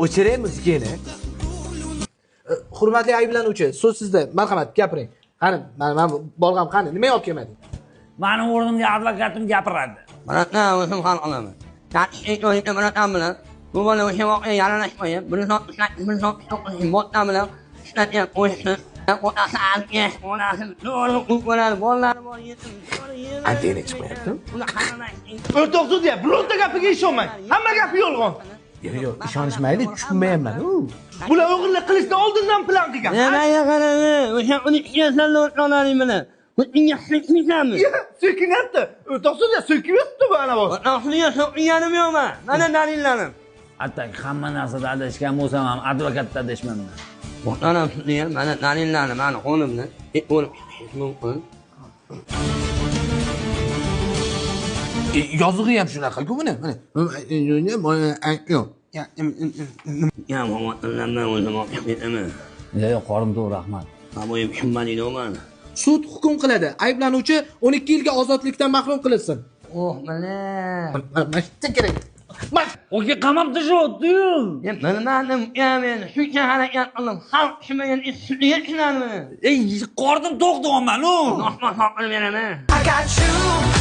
O'chiring muzikani. Hurmatli ayblanuvchi, so'z sizda. Marhamat, gapiring. Qani, men bolg'am qani? Nima olib kelmading? Mening o'rnimga advokatim gapiradi. Mana o'zim hal qilaman. Tartibli o'yinda bilan bilan bu bola o'sha voqea yaralashmaydi. Buni botdan bilan ishlatib qo'yishni. Antena chiqmayapti. O'rtoq sudya, bironta gapiga ishonmang. Hamma gapi yolg'on. Yo'q, ishonishmaydi, tushunmayapman. Bular o'g'irlik qilishdan oldindan plan qilgan. Nimaga qaradi? O'sha uni ichgansan o'rtoqlaring bilan. Bunga hikmatmi? So'kinyapti. O'rtoq sudya, so'kiyapti bu ana bor. O'rtoqliga so'kganim yo'qmi? Mana dalillarim. Hatto hamma narsada adashgan bo'lsam ham advokatda adashmayman. O'rtoqlar sudya, mana dalillarim, mana qo'limda. O'lib ketish mumkin. Yozig'i ham shunaqa-ku buni. Mana. Yo'q. Yo'q, qorim to'g'ri, rahmat. Bu tushunmadingmi? Sud hukm qiladi. Ayblanuvchi 12 yilga ozodlikdan mahrum qilinsin. Oh, mana. Mana kerak. Oke, qamab tashlabdi-yu. Bilmadim, men shuncha harakat qildim. Xalq tushmagan ishliga tushunadimi? Ey, qornim to'q deyapman-ku. Rahmat qilib beraman. I got you.